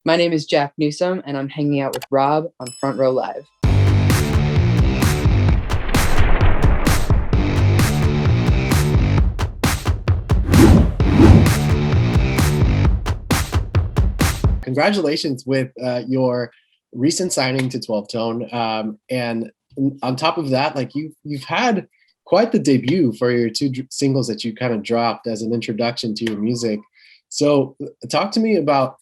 My name is Jack Newsome, and I'm hanging out with Rob on Front Row Live. Congratulations with your recent signing to 12 Tone. And on top of that, like you've had quite the debut for your two singles that you kind of dropped as an introduction to your music. So talk to me about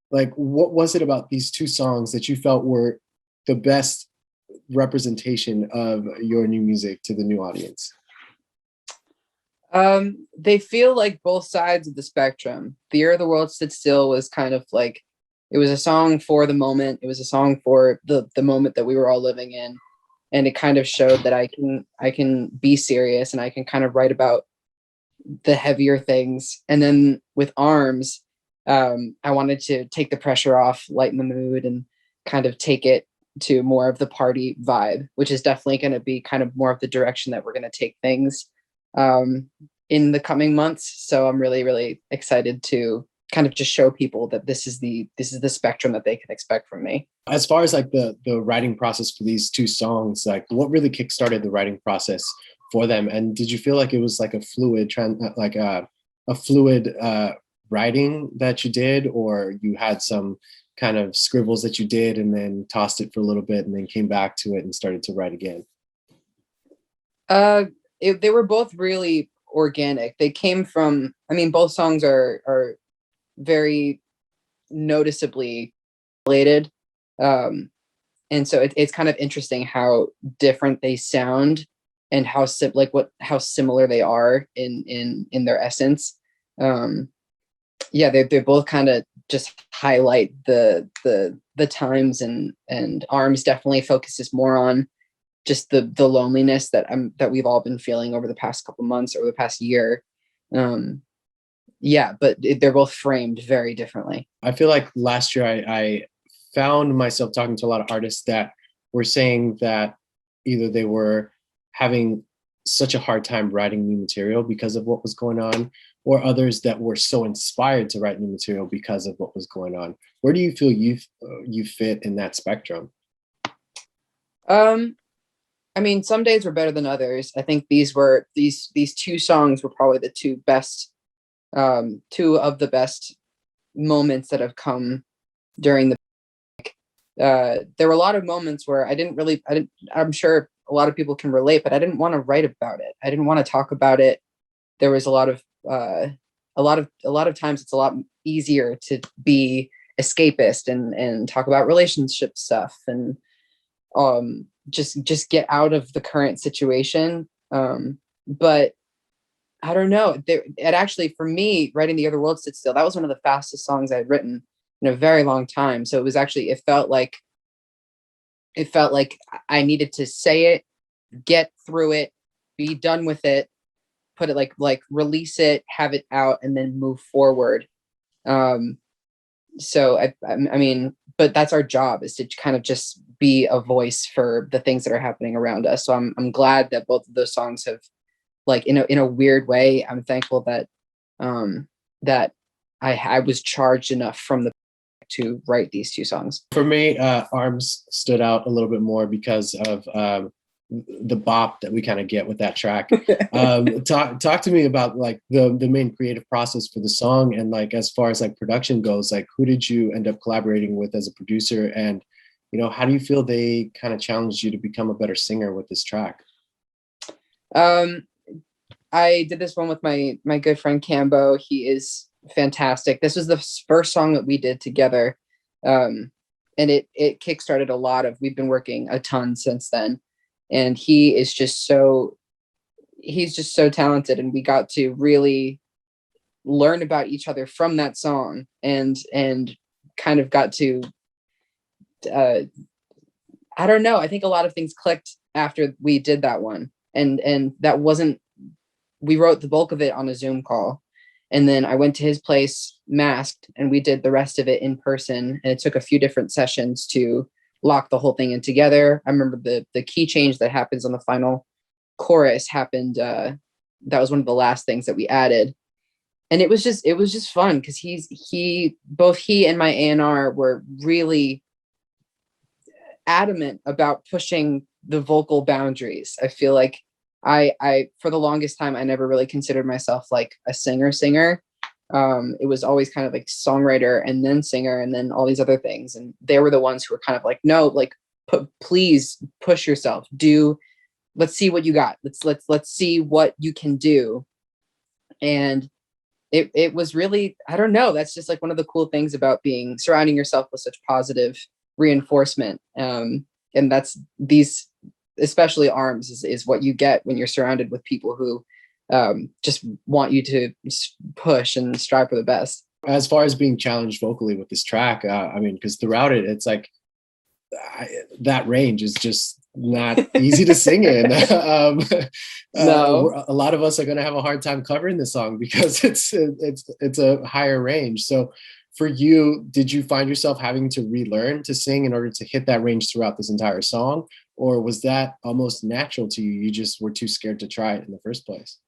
like what was it about these two songs that you felt were the best representation of your new music to the new audience? They feel like both sides of the spectrum. The Year of the World Stood Still was kind of like it was a song for the moment. It was a song for the moment that we were all living in, and it kind of showed that I can be serious and I can kind of write about the heavier things. And then with Arms, I wanted to take the pressure off, lighten the mood, and kind of take it to more of the party vibe, which is definitely going to be kind of more of the direction that we're going to take things in the coming months. So I'm really, really excited to kind of just show people that this is the spectrum that they can expect from me. As far as like the writing process for these two songs, like what really kickstarted the writing process for them? And did you feel like it was like a fluid writing that you did, or you had some kind of scribbles that you did and then tossed it for a little bit and then came back to it and started to write again? They were both really organic. They came from, I mean, both songs are very noticeably related. And so it's kind of interesting how different they sound and how similar they are in their essence. Yeah, they both kind of just highlight the times, and Arms definitely focuses more on just the loneliness that we've all been feeling over the past couple months, over the past year. Yeah, but they're both framed very differently. I feel like last year I found myself talking to a lot of artists that were saying that either they were having such a hard time writing new material because of what was going on, or others that were so inspired to write new material because of what was going on. Where do you feel you fit in that spectrum? Um, I mean, some days were better than others. I think these two songs were probably the two of the best moments that have come during the there were a lot of moments where I'm sure a lot of people can relate, but I didn't want to write about it. I didn't want to talk about it. There was a lot of times it's a lot easier to be escapist and talk about relationship stuff and just get out of the current situation. But I don't know. It actually, for me, writing The Other World Stood Still, that was one of the fastest songs I had written in a very long time. So it felt like I needed to say it, get through it, be done with it, put it like release it, have it out, and then move forward. So I mean, but that's our job, is to kind of just be a voice for the things that are happening around us. So I'm glad that both of those songs have, like, in a weird way, I'm thankful that that I was charged enough from the to write these two songs. For me, Arms stood out a little bit more because of the bop that we kind of get with that track. Talk to me about like the main creative process for the song, and like as far as like production goes, like who did you end up collaborating with as a producer, and how do you feel they kind of challenged you to become a better singer with this track? I did this one with my good friend Cambo. He is fantastic. This was the first song that we did together, and it kickstarted a lot of. We've been working a ton since then, and he's just so talented, and we got to really learn about each other from that song, and kind of got to I don't know. I think a lot of things clicked after we did that one, and that wasn't. We wrote the bulk of it on a Zoom call, and then I went to his place masked, and we did the rest of it in person. And it took a few different sessions to lock the whole thing in together. I remember the key change that happens on the final chorus happened. That was one of the last things that we added. and it was just fun because both he and my A&R were really adamant about pushing the vocal boundaries. I feel like I for the longest time I never really considered myself like a singer. It was always kind of like songwriter and then singer and then all these other things. And they were the ones who were kind of like, no, like please push yourself. Let's see what you got. Let's see what you can do. And it was really, I don't know, that's just like one of the cool things about being surrounding yourself with such positive reinforcement. And that's these, especially arms is what you get when you're surrounded with people who just want you to push and strive for the best. As far as being challenged vocally with this track, I mean, because throughout it, it's like that range is just not easy to sing in. No. A lot of us are going to have a hard time covering this song because it's a higher range. So for you, did you find yourself having to relearn to sing in order to hit that range throughout this entire song? Or was that almost natural to you? You just were too scared to try it in the first place?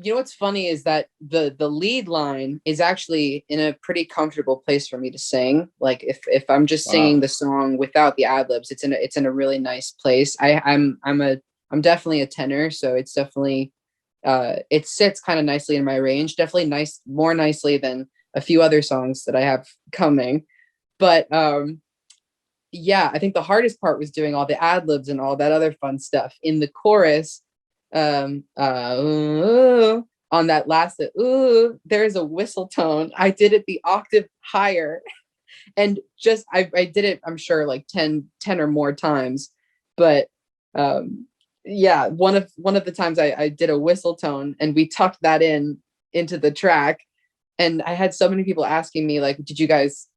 You know what's funny is that the lead line is actually in a pretty comfortable place for me to sing. Like if I'm just singing Wow. the song without the ad libs, it's in a really nice place. I'm definitely a tenor, so it's definitely it sits kind of nicely in my range. Definitely nice, more nicely than a few other songs that I have coming. But yeah, I think the hardest part was doing all the ad libs and all that other fun stuff in the chorus. On that last there's a whistle tone. I did it the octave higher, and just I did it, I'm sure, like 10 or more times. But yeah, one of the times I did a whistle tone and we tucked that into the track, and I had so many people asking me like, did you guys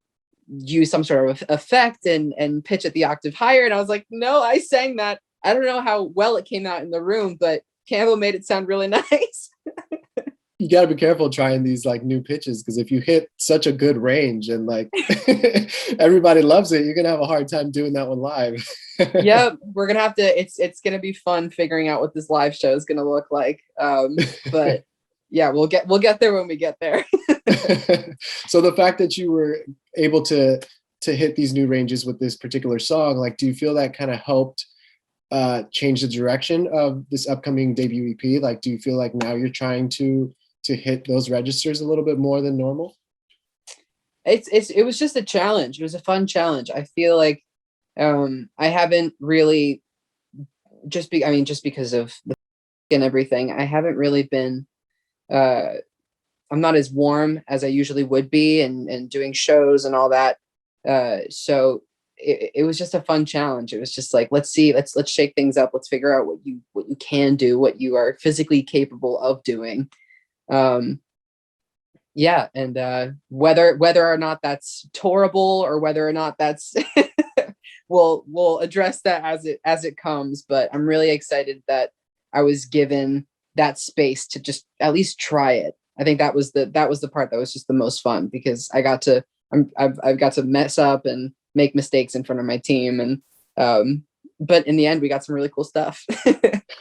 use some sort of effect and pitch it the octave higher? And I was like, no, I sang that. I don't know how well it came out in the room, but Campbell made it sound really nice. You got to be careful trying these like new pitches, because if you hit such a good range and like everybody loves it, you're gonna have a hard time doing that one live. Yep, we're gonna have to. It's gonna be fun figuring out what this live show is gonna look like. But yeah, we'll get there when we get there. So the fact that you were able to hit these new ranges with this particular song, like, do you feel that kind of helped change the direction of this upcoming debut EP? Like, do you feel like now you're trying to hit those registers a little bit more than normal? It was just a challenge. It was a fun challenge. I feel like I haven't really just because of the and everything. I haven't really been. I'm not as warm as I usually would be, and doing shows and all that. So it was just a fun challenge. It was just like, let's see, let's shake things up. Let's figure out what you can do, what you are physically capable of doing. Um, yeah, and whether or not that's tourable or whether or not that's we'll address that as it comes. But I'm really excited that I was given that space to just at least try it. I think that was the part that was just the most fun, because I've got to mess up and make mistakes in front of my team, and but in the end we got some really cool stuff.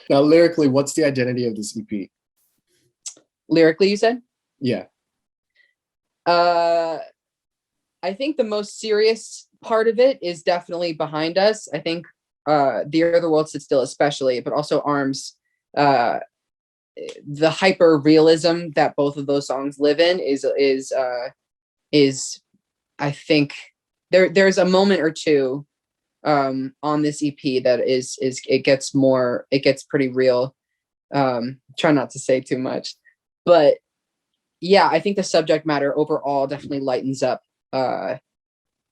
Now, lyrically, what's the identity of this EP? Lyrically, you said? Yeah. uh I think the most serious part of it is definitely Behind Us. I think The Year the World Stood Still especially, but also Arms. uh the hyper realism that both of those songs live in is I think there's a moment or two on this EP that is it gets pretty real. Try not to say too much, but yeah, I think the subject matter overall definitely lightens up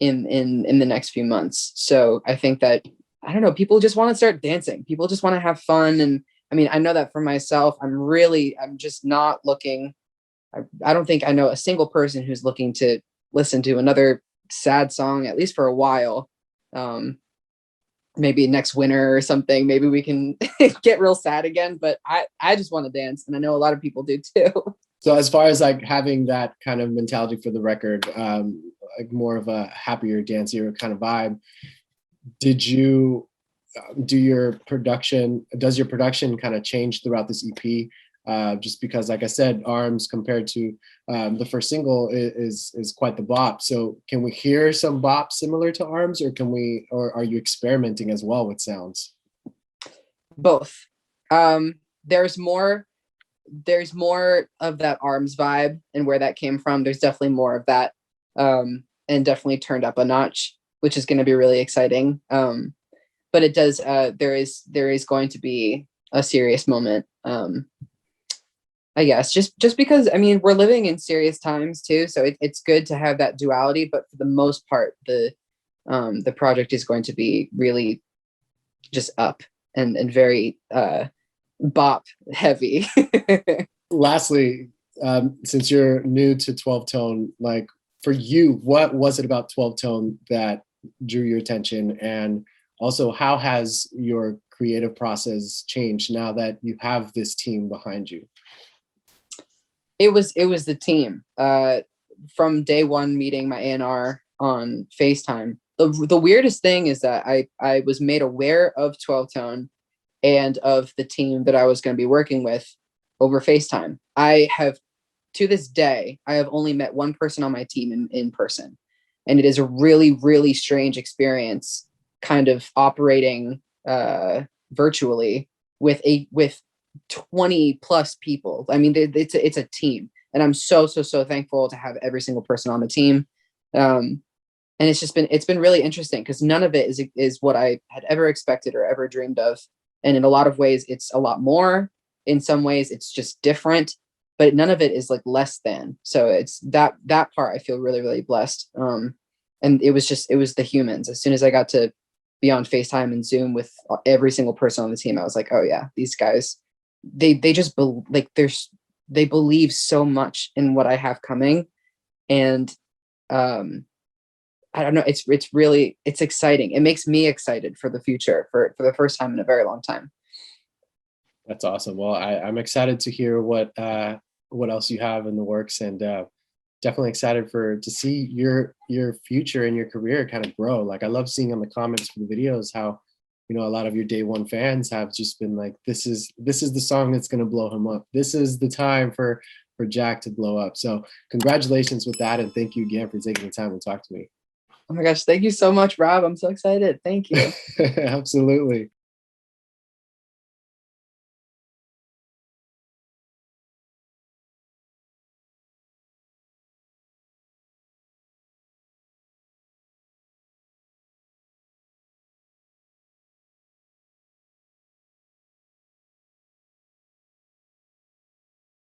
in the next few months. So I think that, I don't know, people just want to start dancing. People just want to have fun. And I mean, I know that for myself, I'm just not looking. I don't think I know a single person who's looking to listen to another sad song, at least for a while. Maybe next winter or something, maybe we can get real sad again. But I just want to dance, and I know a lot of people do too. So as far as like having that kind of mentality for the record, like more of a happier, dancier kind of vibe, did you does your production kind of change throughout this EP? just because, like I said, Arms compared to the first single is quite the bop. So can we hear some bop similar to Arms, or are you experimenting as well with sounds? Both. There's more of that Arms vibe and where that came from. There's definitely more of that, and definitely turned up a notch, which is going to be really exciting. But it does, there is going to be a serious moment, I guess, just because, I mean, we're living in serious times too, so it's good to have that duality. But for the most part, the project is going to be really just up and very bop heavy. Lastly, since you're new to 12 tone, like for you, what was it about 12 tone that drew your attention? And also, how has your creative process changed now that you have this team behind you? It was the team. From day one, meeting my A&R on FaceTime. The weirdest thing is that I was made aware of 12 tone and of the team that I was going to be working with over FaceTime. To this day, I have only met one person on my team in person. And it is a really, really strange experience, kind of operating virtually with 20 plus people. I mean, it's a team, and I'm so thankful to have every single person on the team. And it's been really interesting because none of it is what I had ever expected or ever dreamed of. And in a lot of ways, it's a lot more. In some ways, it's just different, but none of it is like less than. So it's that part I feel really, really blessed. And it was the humans. As soon as I got to be on FaceTime and Zoom with every single person on the team, I was like, oh yeah, these guys, they just they believe so much in what I have coming. And I don't know, it's exciting. It makes me excited for the future for the first time in a very long time. That's awesome. Well, I'm excited to hear what else you have in the works, and definitely excited to see your future and your career kind of grow. Like, I love seeing on the comments for the videos how, you know, a lot of your day one fans have just been like, this is the song that's going to blow him up. This is the time for Jack to blow up. So congratulations with that, and thank you again for taking the time to talk to me. Oh my gosh, thank you so much, Rob. I'm so excited. Thank you. Absolutely.